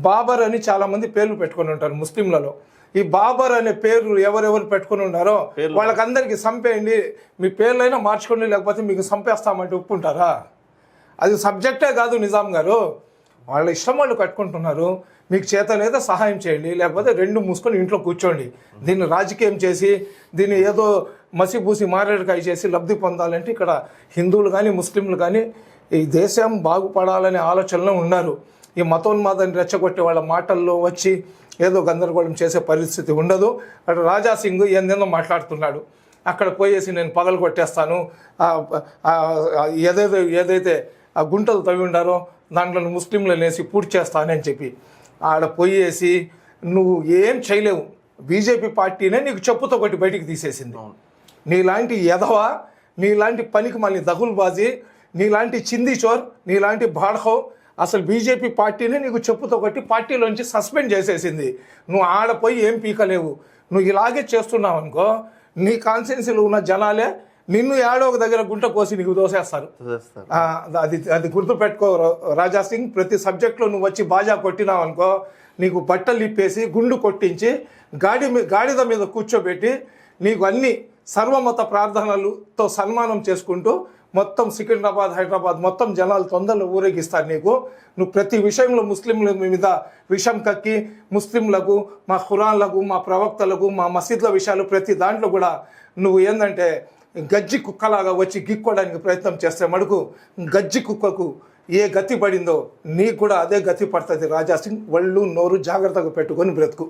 బాబర్ అని చాలామంది పేర్లు పెట్టుకొని ఉంటారు ముస్లింలలో. ఈ బాబర్ అనే పేరు ఎవరెవరు పెట్టుకుని ఉన్నారో వాళ్ళకందరికీ చంపేయండి, మీ పేర్లైనా మార్చుకోండి, లేకపోతే మీకు చంపేస్తామంటే ఒప్పుకుంటారా? అది సబ్జెక్టే కాదు నిజాం గారు. వాళ్ళ ఇష్టం వాళ్ళు కట్టుకుంటున్నారు. మీకు చేత లేదా సహాయం చేయండి, లేకపోతే రెండు మూసుకొని ఇంట్లో కూర్చోండి. దీన్ని రాజకీయం చేసి దీన్ని ఏదో మసిపూసి మారేడుకాయ చేసి లబ్ధి పొందాలంటే ఇక్కడ హిందువులు కానీ ముస్లింలు కానీ ఈ దేశం బాగుపడాలనే ఆలోచనలో ఉన్నారు. ఈ మతోన్మాదాన్ని రెచ్చగొట్టే వాళ్ళ మాటల్లో వచ్చి ఏదో గందరగోళం చేసే పరిస్థితి ఉండదు. అక్కడ రాజా సింగ్ ఏందేందో మాట్లాడుతున్నాడు. అక్కడ పోయేసి నేను పగలు కొట్టేస్తాను, ఏదైతే ఆ గుంటలు తవ్వి ఉండారో దాంట్లో ముస్లింలను వేసి పూర్తి చేస్తానని చెప్పి ఆడ పోయేసి నువ్వు ఏం చేయలేవు. బీజేపీ పార్టీనే నీకు చెప్పుతో కొట్టి బయటికి తీసేసింది. నీలాంటి ఎదవ, నీలాంటి పనికి మళ్ళీ దగులుబాజీ, నీలాంటి చింది చోర్, నీలాంటి బాడహో అసలు బీజేపీ పార్టీనే నీకు చెప్పుతో కొట్టి పార్టీలోంచి సస్పెండ్ చేసేసింది. నువ్వు ఆడపోయి ఏం పీకలేవు. నువ్వు ఇలాగే చేస్తున్నావు అనుకో, నీ కాన్స్టిట్యున్సీలో ఉన్న జనాలే నిన్ను ఏడో ఒక దగ్గర గుంట కోసి నీకు దోసేస్తారు. అది గుర్తుపెట్టుకో రాజా సింగ్. ప్రతి సబ్జెక్ట్లో నువ్వు వచ్చి బాజా కొట్టినావు అనుకో, నీకు బట్టలు ఇప్పేసి గుండు కొట్టించి గాడిద మీద కూర్చోబెట్టి నీకు అన్ని సర్వమత ప్రార్థనలతో సన్మానం చేసుకుంటూ మొత్తం సికింద్రాబాద్ హైదరాబాద్ మొత్తం జనాలు తొందరలో ఊరేగిస్తారు నీకు. నువ్వు ప్రతి విషయంలో ముస్లింల మీద విషం కక్కి ముస్లింలకు, మా ఖురాన్లకు, మా ప్రవక్తలకు, మా మసీద్ల విషయాలు ప్రతి దాంట్లో కూడా నువ్వు ఏంటంటే గజ్జి కుక్కలాగా వచ్చి గిక్కోవడానికి ప్రయత్నం చేస్తే మడుకు గజ్జి కుక్కకు ఏ గతి పడిందో నీకు కూడా అదే గతి పడుతుంది రాజా సింగ్. ఒళ్ళు నోరు జాగ్రత్తగా పెట్టుకొని బ్రతుకు.